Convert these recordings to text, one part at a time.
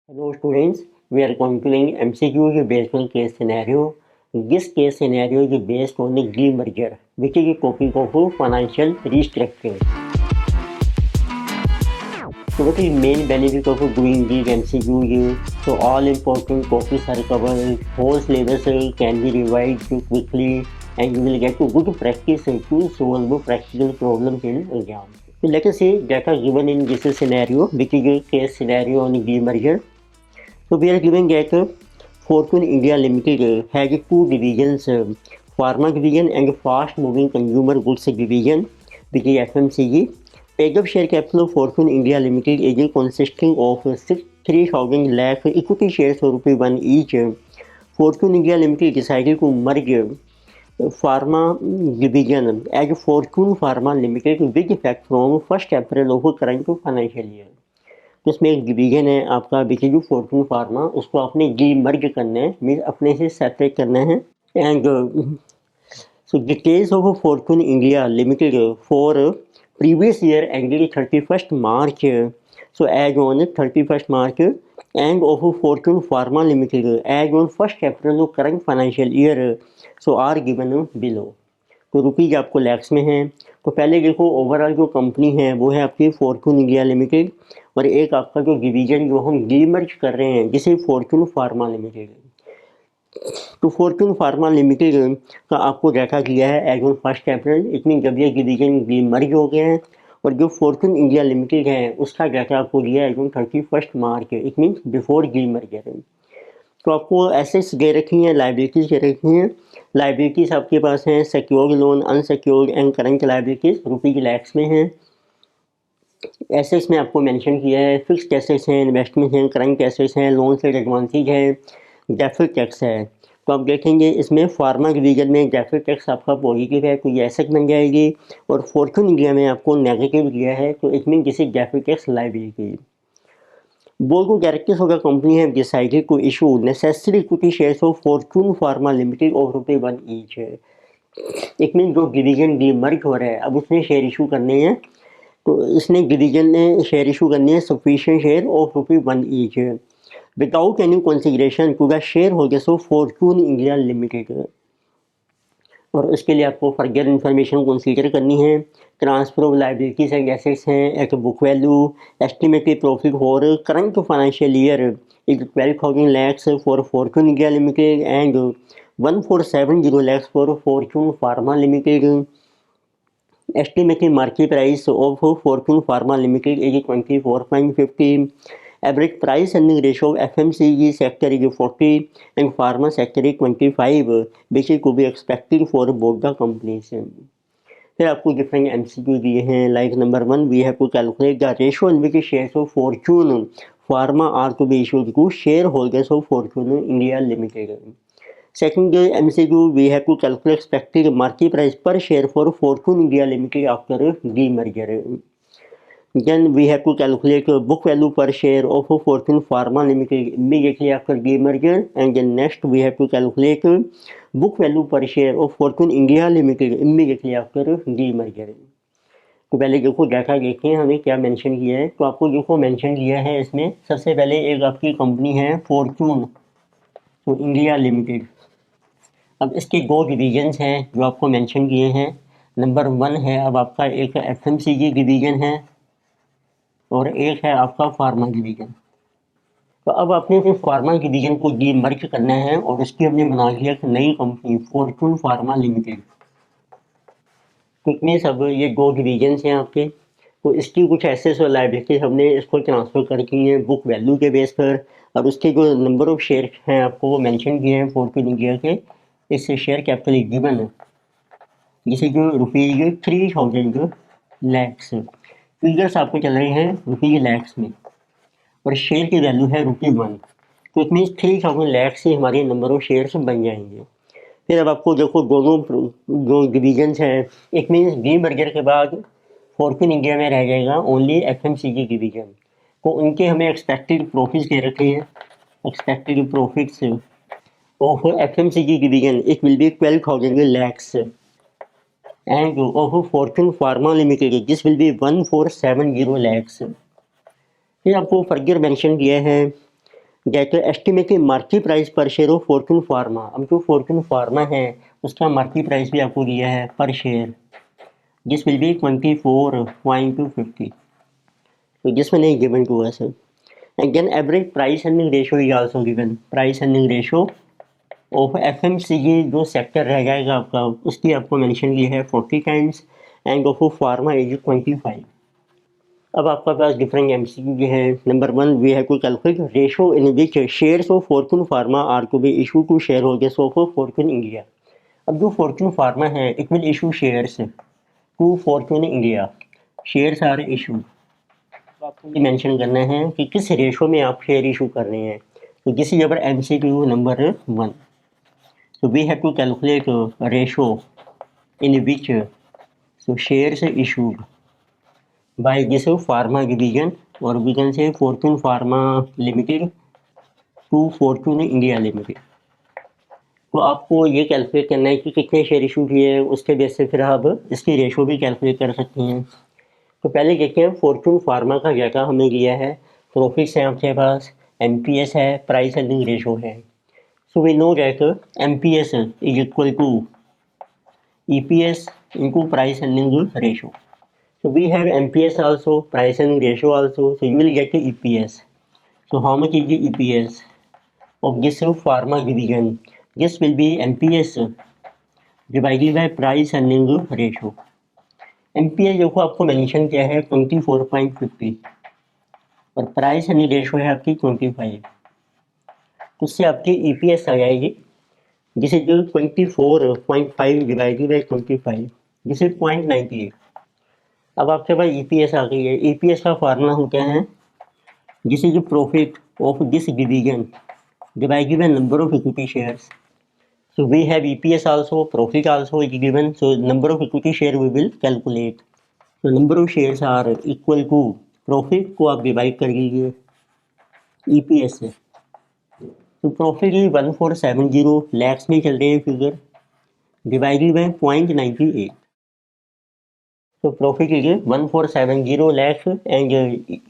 Hello students, we are continuing MCQ based on case scenario. This case scenario is based on the demerger, which is a topic of financial restructuring. So what is main benefit of doing these MCQ? So all important topics are covered, whole syllabus can be revised quickly and you will get to good practice to solve practical problems in exam. So let us say data given in this scenario, which is a case scenario on demerger. So we are giving that Fortune India Limited has two divisions, pharma division and fast moving consumer goods division, which is FMCG. Paid up share capital of Fortune India Limited is consisting of 3,000 lakh equity shares of ₹1 each. Fortune India Limited decided to merge pharma division as Fortune Pharma Limited with effect from 1st April of current financial year. तो इसमें एक division है आपका बिकेजू Fortune pharma, उसको आपने D मर्ज करना है, mean अपने से सेपरेट करना है. And so details of Fortune India limited for previous year ended 31st March. So as on 31st March and of Fortune Pharma Limited as on 1st April of current financial year so are given below. तो rupees आपको लैक्स में है. तो पहले देखो overall जो company है वो है आपकी फॉर्चून इंडिया लिमिटेड और एक आपका जो डिवीजन जो हम डीमर्ज कर रहे हैं जिसे फॉर्चून फार्मा लिमिटेड. तो फॉर्चून फार्मा लिमिटेड का आपको डाटा दिया है as on 1st April. It mean जब ये डिवीजन डीमर्ज हो गए हैं और जो फॉर्चून इंडिया लिमिटेड है उसका डाटा आपको दिया है as on 31st March. It mean before demerger. तो आपको एसेट्स दे रखी हैं, लाइबिलिटीज दे रखी हैं. लाइबिलिटीज आपके पास हैं secured loan, unsecured and current liabilities rupees lakhs में हैं. एसेट्स में आपको मेंशन किया है फिक्स्ड एसेट्स हैं, इन्वेस्टमेंट हैं, करंट एसेट्स हैं, लोन से एडवांसेज है, डेफर्ड टैक्स है. तो आप देखेंगे इसमें फार्मा डिवीजन में डेफर्ड टैक्स आपका पॉजिटिव है तो ये एसेट बन जाएगी और फॉर्चून इंडिया में आपको नेगेटिव दिया है तो it mean this is deferred tax liability. Board of directors of the company have decided to issue necessary equity shares of Fortune Pharma Limited of ₹1 each. एक में जो डिवीजन डीमर्ज हो रहा है अब उसने शेयर इशू करने हैं तो इसने डिवीजन ने शेयर इशू करने हैं sufficient share of ₹1 each without any consideration to the share holders of Fortune India Limited. और इसके लिए आपको फर्दर इन्फॉर्मेशन कंसीडर करनी है. Transfer of liabilities and assets हैं at book value. Estimated profit for current financial year is 12,000 lakhs for Fortune India Limited and 1,470 lakhs for Fortune Pharma Limited. Estimated market price of Fortune Pharma Limited is 24.50. Average price earning ratio of FMCG sector is 40 and pharma sector is 25, which is to be expected for both the companies. फिर आपको different MCQ दिए हैं. Like number 1 we have to calculate the ratio in which shares of Fortune Pharma are to be issued to share holders of Fortune India Limited. Second MCQ, we have to calculate expected market price per share for Fortune India Limited after demerger. Then we have to calculate book value per share of Fortune Pharma Limited immediately after demerger, and then next we have to calculate book value per share of Fortune India Limited immediately after demerger. तो पहले देखो data देखते हैं हमें क्या mention किया है. तो आपको देखो मेंशन किया है इसमें सबसे पहले एक आपकी कंपनी है फॉर्चून इंडिया लिमिटेड. अब इसके दो डिवीजन्स हैं जो आपको मेंशन किए हैं. नंबर 1 है अब आपका एक FMCG डिवीजन है और एक है आपका फार्मा डिवीजन. तो अब आपने इस फार्मा डिवीजन को डीमर्ज करना है और उसकी हमने बना लिया एक नई कंपनी फॉर्चून फार्मा लिमिटेड. तो इतने सब ये दो डिवीजन्स हैं आपके. तो इसकी कुछ एसेट्स और लायबिलिटीज हमने इसको ट्रांसफ़र कर की हैं बुक वैल्यू के बेस पर और उसके जो नंबर ऑफ शेयर हैं आपको वो मेंशन किए हैं फॉर्चून इंडिया के. इससे शेयर कैपिटल गिवन है जिसे जो रुपीज 3,000 lakhs. फिगर्स आपको चल रहे हैं रुपीज लैक्स में और शेयर की वैल्यू है ₹1. तो इट मीन्स 3,000 lakhs से हमारे नंबर ऑफ शेयर्स बन जाएंगे. फिर अब आपको देखो दोनों जो डिवीजन्स हैं इट मीन्स डीमर्जर के बाद फॉर्चून इंडिया में रह जाएगा ओनली FMCG डिवीजन. तो उनके हमें एक्सपेक्टेड प्रॉफिट्स दे रखे हैं. Expected profits of FMCG division it will be 12,000 lakhs and of Fortune Pharma Limited this will be 1,470 lakhs. फिर आपको फर्दर मेंशन किया है गेट एस्टिमेटेड मार्केट प्राइस पर शेयर ऑफ फॉर्च्यून फार्मा। अब जो फॉर्च्यून फार्मा है उसका मार्केट प्राइस भी आपको दिया है पर share, this will B 24.50, so this one is given to us. Again, average price earning ratio is also given. Price earning ratio of FMCG जो सेक्टर रह जाएगा आपका, उसकी आपको मेंशन की है 40 times and of pharma is 25। अब आपका पास डिफरेंट MCQ है। Number 1, we have to calculate ratio in which shares of Fortune Pharma are to be issue to share holders of Fortune India. अब जो फॉर्च्यून फार्मा है it will issue shares to Fortune India, shares are issue. आपको ये mention करना है कि किस रेशो में आप शेयर इशू कर रहे हैं। तो this is our MCQ number 1। So we have to calculate ratio in which shares issued by this pharma division, or we can say Fortune Pharma Limited to Fortune India Limited। तो आपको ये calculate करना है कि कितने share issue किए हैं, उसके बेस से फिर आप इसकी रेशो भी कैलकुलेट कर सकते हैं। तो पहले देखते हैं फॉर्च्यून फार्मा का क्या क्या हमें दिया है। प्रॉफिट्स है आपके पास, MPS है, प्राइस अर्निंग रेशो है। So we know that MPS is equal to EPS into price earning ratio. So we have MPS also, price earning ratio also. So you will get the EPS. So how much is the EPS of this pharma division? This will be MPS divided by price earning ratio. MPS देखो आपको mention किया है 24.50 और price earning ratio है आपकी 25। तो उससे आपकी EPS आ जाएगी, this is 24.5 divided by 25, this is 0.98। अब आपके पास EPS आ गई है। EPS का फार्मूला होता है this is profit of this division divided by number of equity shares. So we have EPS also, profit also is given, so number of equity share we will calculate. So number of shares are equal to profit को आप divide कर लीजिए EPS से। तो profit 1470 lakhs में चल रहे हैं फिगर, डिवाइडेड बाय 0.98। तो profit is 1470 lakhs and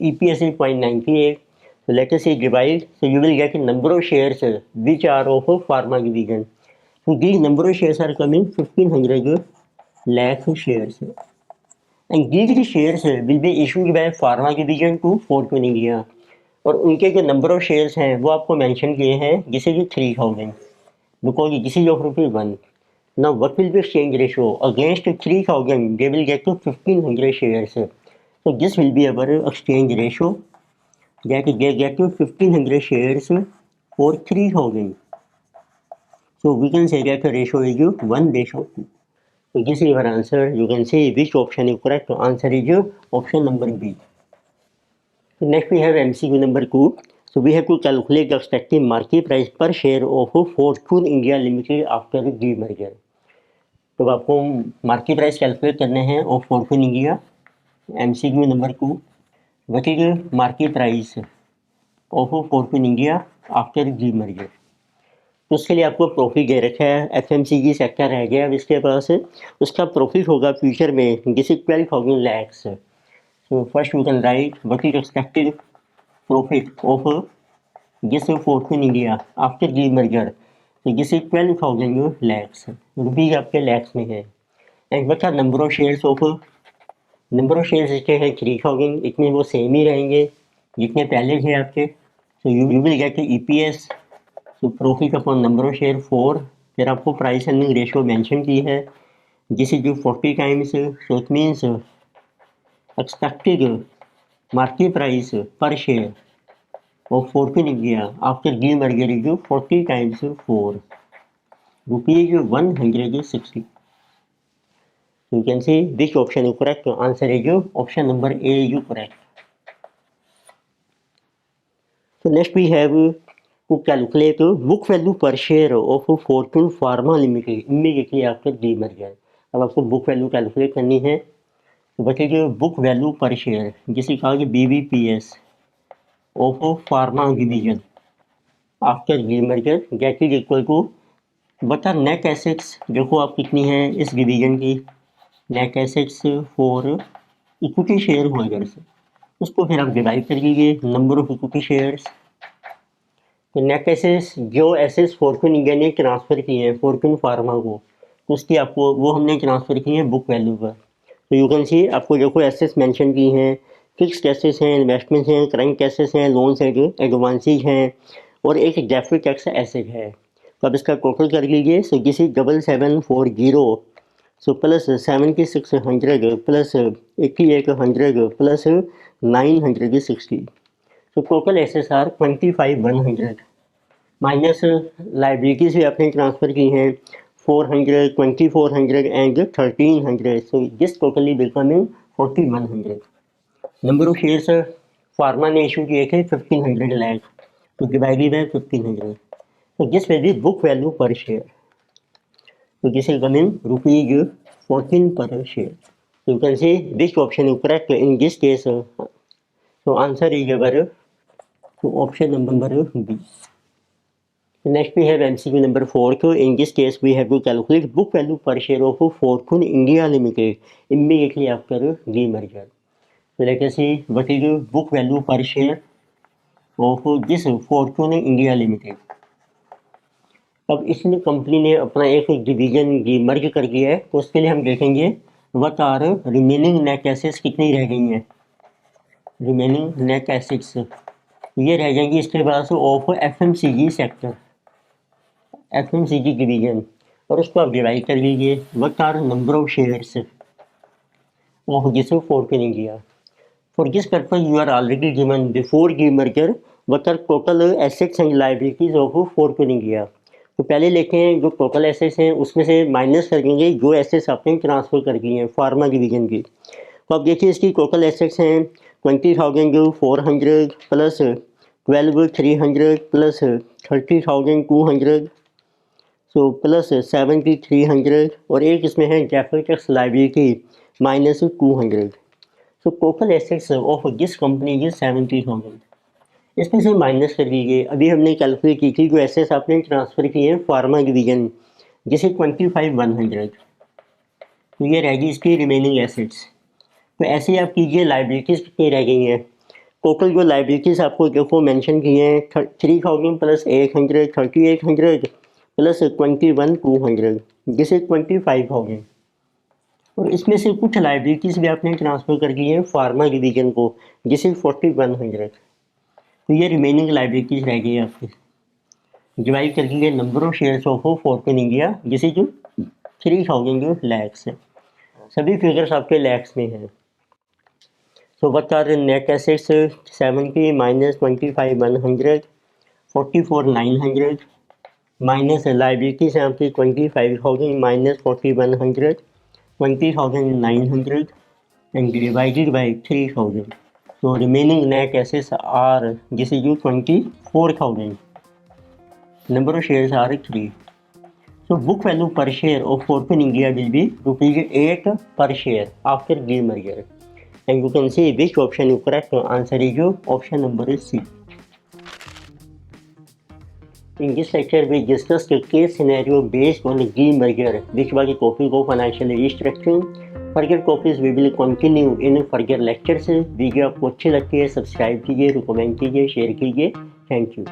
EPS is 0.98. So let us say divide. So you will get a number of shares which are of pharma division. So these number of shares are coming 1500 lakh shares. And these shares will be issued by pharma division to Fortune India. और उनके जो number of shares हैं वो आपको mention किए हैं, जिसे कि 3000, because this is of ₹1। Now what will be exchange ratio against 3000? They will get to 1500 shares. So this will be our exchange ratio, that they get to 1500 shares for 3000. So we can say that the ratio is 1:2. So this is our answer. You can say which option is correct. Answer is option number B. So next we have MCQ number 2. So we have to calculate the expected market price per share of Fortune India Limited after the demerger. तो आपको market price calculate करने हैं of Fortune India. MCQ number 2, what is market price of Fortune India after demerger. तो उसके लिए आपको profit दे रखा है, FMCG सेक्टर रह गया अब इसके पास, उसका प्रॉफिट होगा फ्यूचर में this is 12,000 lakhs. So first we can write what is expected profit of this Fortune India after demerger. तो दिस इज 12,000 लैक्स, रुपीज आपके लैक्स में है। And what are number of shares of, number of shares इसके हैं 3000, इतने वो same ही रहेंगे जितने पहले थे आपके। So you will get EPS, so profit upon number of share 4। फिर आपको प्राइस अर्निंग रेशियो मेंशन की है, this is 40 times. So it means expected market price पर share of Fortune India after demerger is 40 times 4, rupees 160. So you can say which option is correct. Answer is option number A is correct. So next we have to calculate book value per share of Fortune Pharma Limited immediately after demerger. अब आपको book value calculate करनी है। तो बचेगी book value per share, जिसे कहा कि BVPS of pharma division after demerger, that is equal to what are net assets। देखो आप कितनी है इस डिवीजन की net assets for equity share holders, उसको फिर आप डिवाइड कर लीजिए नंबर ऑफ इक्विटी शेयर्स। तो नेट एसेस जो एसेस फॉर्च्यून इंडिया ने ट्रांसफ़र किए हैं फॉर्च्यून फार्मा को, तो उसकी आपको वो हमने ट्रांसफ़र किए हैं बुक वैल्यू पर। तो यू कैन सी आपको देखो एसेस मेंशन की हैं, फिक्स्ड एसेस हैं, इन्वेस्टमेंट्स हैं, करंट एसेस हैं, लोन्स हैं, एडवांसेज हैं और एक डेफर्ड टैक्स एसेट है। तो अब इसका टोटल कर लीजिए। So this is 7740, so plus 7600 plus 8800 plus 960। तो total assets are 25100 minus liabilities भी आपने ट्रांसफ़र की हैं 400, 2400 and 1300। So this totally becoming 4100। Number of shares pharma ने इशू किए थे 1500 लाख, तो डिवाइडेड बाय 1500। तो this will be book value per share. तो this will come in ₹14 per share. So you can see which option is correct in this case. So answer is our option number B. Next we have MCQ number 4. So in this case we have to calculate book value per share of Fortune India Limited immediately after demerger. So let us see what is the book value per share of this Fortune India Limited. अब इसने company ने अपना एक division मर्ज कर दिया है, तो उसके लिए हम देखेंगे what are remaining net assets कितनी रह गई हैं। रिमेनिंग नेट एसेट्स ये रह जाएंगी इसके बाद of FMCG sector, FMCG division, और उसको आप डिवाइड कर लीजिए। What are number of shares of this Fortune India. For this purpose you are already given before demerger what are total assets and liabilities of Fortune India. तो पहले लेते हैं जो टोटल एसेट्स हैं उसमें से माइनस करेंगे जो एसेट्स आपने ट्रांसफ़र कर दिए हैं फार्मा डिवीजन की। तो आप देखिए इसकी टोटल एसेट्स हैं 20,400 प्लस 12,300 प्लस 30,200, सो प्लस 7,300 और एक इसमें है deferred tax liability minus 200। So total assets of this company is 70,000। इसमें से माइनस कर लीजिए। अभी हमने कैलकुलेट की थी जो एसेट्स आपने ट्रांसफ़र किए हैं फार्मा डिवीजन जिसे 25,100, तो ये रहेगी इसकी रिमेनिंग एसेट्स। तो ऐसे ही आप कीजिए लाइबिलिटीज़ कितनी रह गई हैं। टोटल जो लाइबिलिटीज़ आपको देखो मेंशन की हैं 3,000 प्लस 800 3,800 प्लस 21,200 जिसे 25,000, और इसमें से कुछ लाइबिलिटीज़ भी आपने ट्रांसफ़र कर दी हैं फार्मा डिवीजन को जिसे 4100। तो ये रिमेनिंग लाइबिलिटीज रह गई है आपकी। डिवाइड कर लीजिए number of shares of Fortune India जिसे जो 3,000 जो लैक्स है, सभी फिगर्स आपके लैक्स में हैं। So what are net assets 70 minus 25,100 44,900 minus liabilities हैं आपकी 25,000 minus 4100 20,900 and divided by 3,000। So remaining net assets are this is 24,000. Number of shares are 3. So book value per share of Fortune India will be ₹8 per share after demerger. And you can see which option is correct. Answer is option number C. In this lecture, we discussed a case scenario based on demerger, which was a topic of financial restructuring. Further topics we will continue in further lectures. Video आपको अच्छी लगती है subscribe कीजिए, recommend कीजिए, share कीजिए। Thank you.